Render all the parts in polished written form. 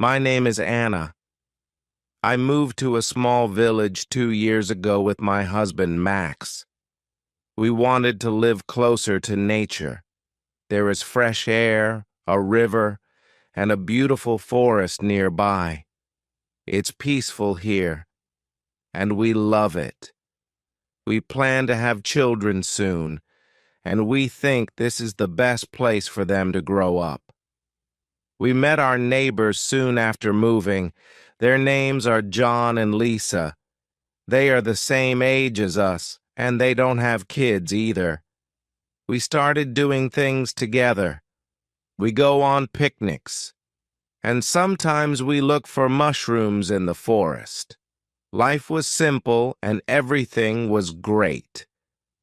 My name is Anna. I moved to a small village 2 years ago with my husband, Max. We wanted to live closer to nature. There is fresh air, a river, and a beautiful forest nearby. It's peaceful here, and we love it. We plan to have children soon, and we think this is the best place for them to grow up. We met our neighbors soon after moving. Their names are John and Lisa. They are the same age as us, and they don't have kids either. We started doing things together. We go on picnics, and sometimes we look for mushrooms in the forest. Life was simple, and everything was great.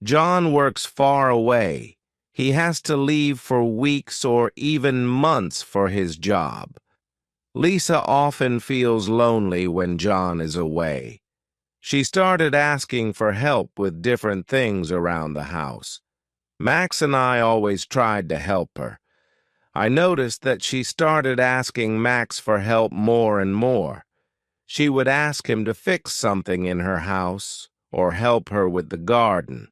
John works far away. He has to leave for weeks or even months for his job. Lisa often feels lonely when John is away. She started asking for help with different things around the house. Max and I always tried to help her. I noticed that she started asking Max for help more and more. She would ask him to fix something in her house or help her with the garden.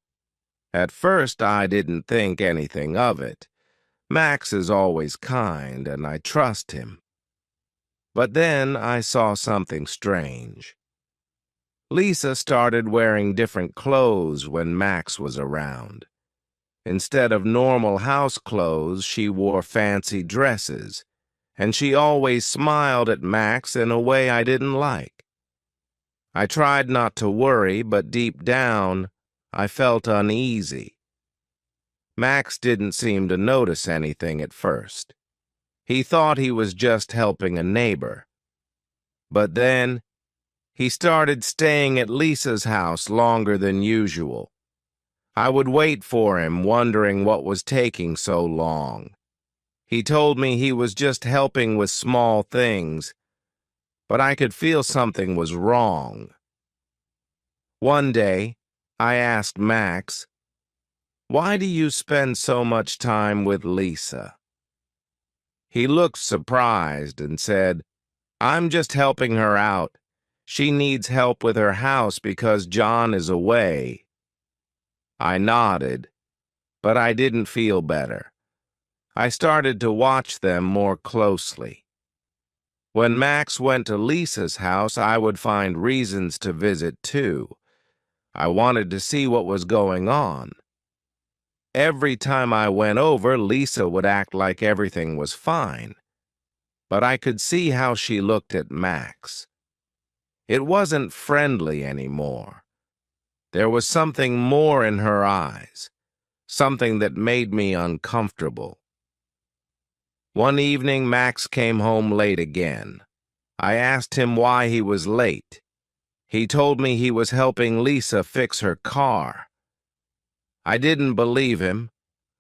At first, I didn't think anything of it. Max is always kind, and I trust him. But then I saw something strange. Lisa started wearing different clothes when Max was around. Instead of normal house clothes, she wore fancy dresses, and she always smiled at Max in a way I didn't like. I tried not to worry, but deep down, I felt uneasy. Max didn't seem to notice anything at first. He thought he was just helping a neighbor. But then, he started staying at Lisa's house longer than usual. I would wait for him, wondering what was taking so long. He told me he was just helping with small things, but I could feel something was wrong. One day, I asked Max, "Why do you spend so much time with Lisa?" He looked surprised and said, "I'm just helping her out. She needs help with her house because John is away." I nodded, but I didn't feel better. I started to watch them more closely. When Max went to Lisa's house, I would find reasons to visit too. I wanted to see what was going on. Every time I went over, Lisa would act like everything was fine. But I could see how she looked at Max. It wasn't friendly anymore. There was something more in her eyes, something that made me uncomfortable. One evening, Max came home late again. I asked him why he was late. He told me he was helping Lisa fix her car. I didn't believe him.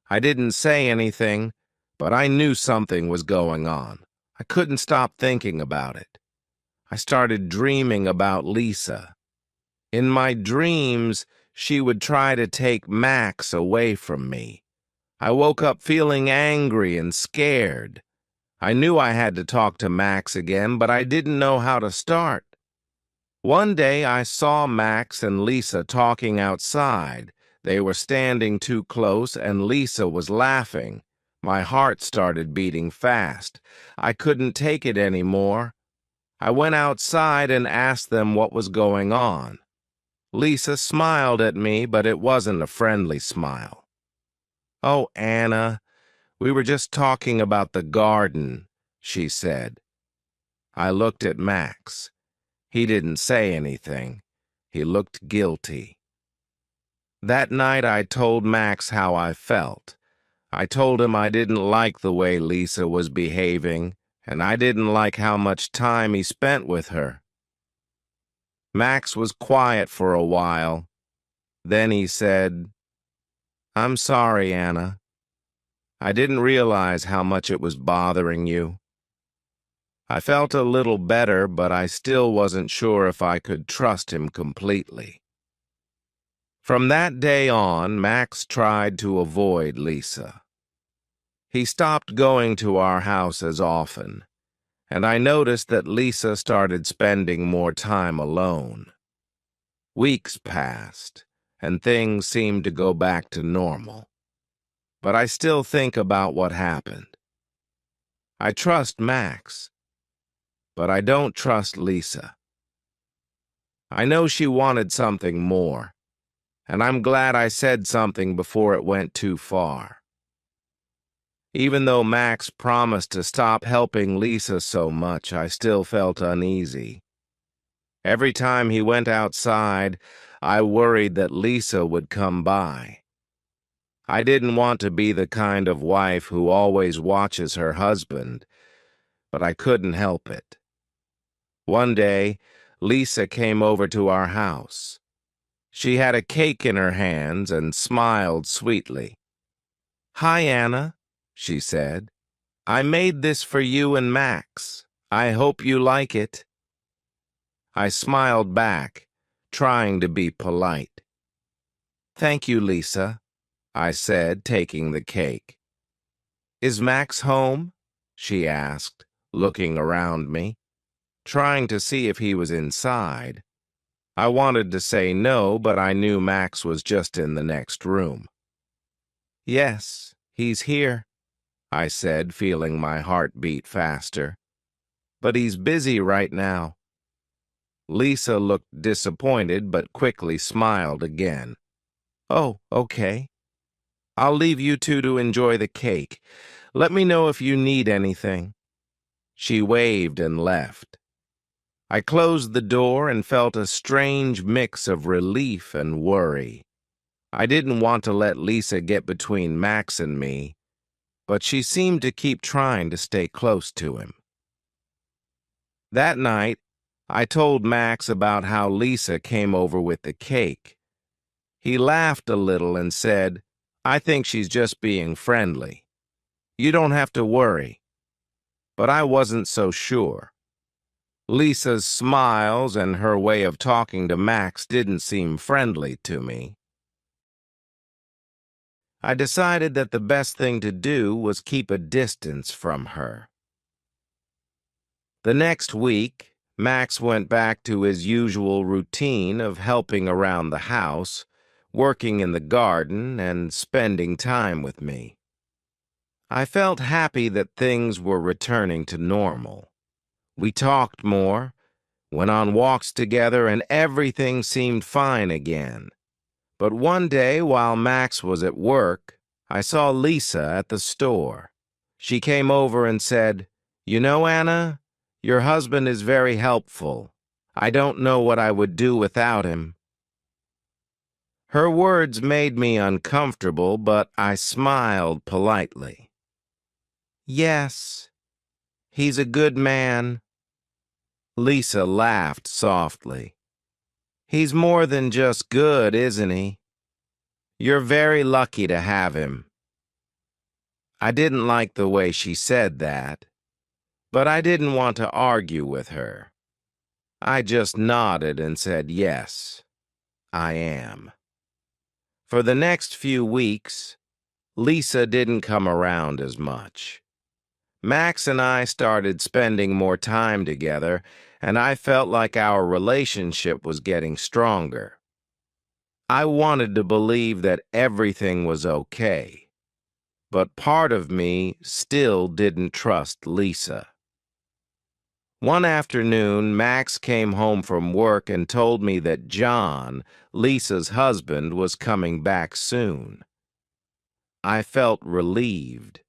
I didn't say anything, but I knew something was going on. I couldn't stop thinking about it. I started dreaming about Lisa. In my dreams, she would try to take Max away from me. I woke up feeling angry and scared. I knew I had to talk to Max again, but I didn't know how to start. One day I saw Max and Lisa talking outside. They were standing too close, and Lisa was laughing. My heart started beating fast. I couldn't take it anymore. I went outside and asked them what was going on. Lisa smiled at me, but it wasn't a friendly smile. "Oh, Anna, we were just talking about the garden," she said. I looked at Max. He didn't say anything. He looked guilty. That night I told Max how I felt. I told him I didn't like the way Lisa was behaving, and I didn't like how much time he spent with her. Max was quiet for a while. Then he said, "I'm sorry, Anna. I didn't realize how much it was bothering you." I felt a little better, but I still wasn't sure if I could trust him completely. From that day on, Max tried to avoid Lisa. He stopped going to our house as often, and I noticed that Lisa started spending more time alone. Weeks passed, and things seemed to go back to normal. But I still think about what happened. I trust Max, but I don't trust Lisa. I know she wanted something more, and I'm glad I said something before it went too far. Even though Max promised to stop helping Lisa so much, I still felt uneasy. Every time he went outside, I worried that Lisa would come by. I didn't want to be the kind of wife who always watches her husband, but I couldn't help it. One day, Lisa came over to our house. She had a cake in her hands and smiled sweetly. "Hi, Anna," she said. "I made this for you and Max. I hope you like it." I smiled back, trying to be polite. "Thank you, Lisa," I said, taking the cake. "Is Max home?" she asked, looking around me, trying to see if he was inside. I wanted to say no, but I knew Max was just in the next room. "Yes, he's here," I said, feeling my heart beat faster. "But he's busy right now." Lisa looked disappointed, but quickly smiled again. "Oh, okay. I'll leave you two to enjoy the cake. Let me know if you need anything." She waved and left. I closed the door and felt a strange mix of relief and worry. I didn't want to let Lisa get between Max and me, but she seemed to keep trying to stay close to him. That night, I told Max about how Lisa came over with the cake. He laughed a little and said, "I think she's just being friendly. You don't have to worry." But I wasn't so sure. Lisa's smiles and her way of talking to Max didn't seem friendly to me. I decided that the best thing to do was keep a distance from her. The next week, Max went back to his usual routine of helping around the house, working in the garden, and spending time with me. I felt happy that things were returning to normal. We talked more, went on walks together, and everything seemed fine again. But one day, while Max was at work, I saw Lisa at the store. She came over and said, "You know, Anna, your husband is very helpful. I don't know what I would do without him." Her words made me uncomfortable, but I smiled politely. "Yes, he's a good man." Lisa laughed softly. "He's more than just good, isn't he? You're very lucky to have him." I didn't like the way she said that, but I didn't want to argue with her. I just nodded and said, "Yes, I am." For the next few weeks, Lisa didn't come around as much. Max and I started spending more time together, and I felt like our relationship was getting stronger. I wanted to believe that everything was okay, but part of me still didn't trust Lisa. One afternoon, Max came home from work and told me that John, Lisa's husband, was coming back soon. I felt relieved.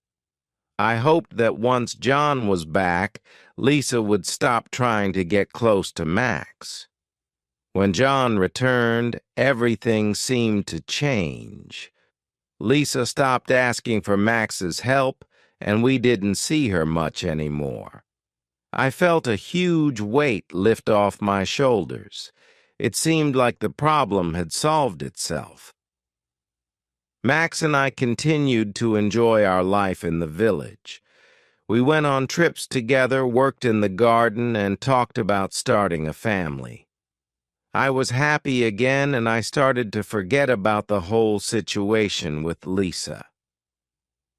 I hoped that once John was back, Lisa would stop trying to get close to Max. When John returned, everything seemed to change. Lisa stopped asking for Max's help, and we didn't see her much anymore. I felt a huge weight lift off my shoulders. It seemed like the problem had solved itself. Max and I continued to enjoy our life in the village. We went on trips together, worked in the garden, and talked about starting a family. I was happy again, and I started to forget about the whole situation with Lisa.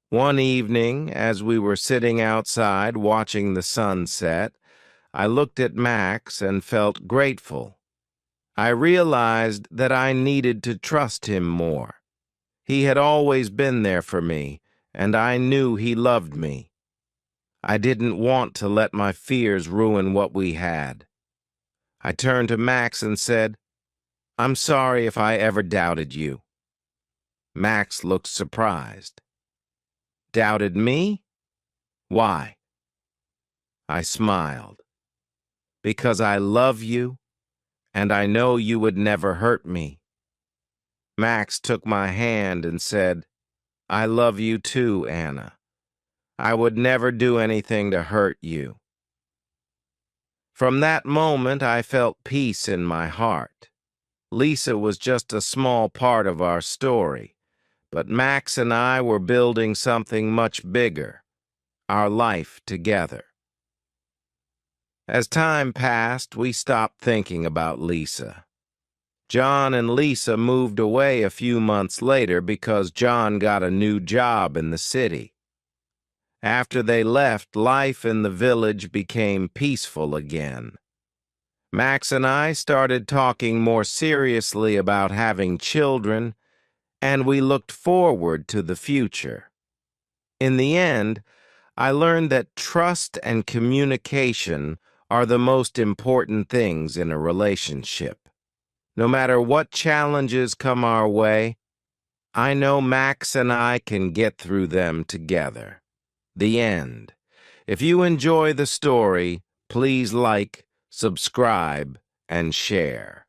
One evening, as we were sitting outside watching the sunset, I looked at Max and felt grateful. I realized that I needed to trust him more. He had always been there for me, and I knew he loved me. I didn't want to let my fears ruin what we had. I turned to Max and said, "I'm sorry if I ever doubted you." Max looked surprised. "Doubted me? Why?" I smiled. "Because I love you, and I know you would never hurt me." Max took my hand and said, "I love you too, Anna. I would never do anything to hurt you." From that moment, I felt peace in my heart. Lisa was just a small part of our story, but Max and I were building something much bigger, our life together. As time passed, we stopped thinking about Lisa. John and Lisa moved away a few months later because John got a new job in the city. After they left, life in the village became peaceful again. Max and I started talking more seriously about having children, and we looked forward to the future. In the end, I learned that trust and communication are the most important things in a relationship. No matter what challenges come our way, I know Max and I can get through them together. The end. If you enjoy the story, please like, subscribe, and share.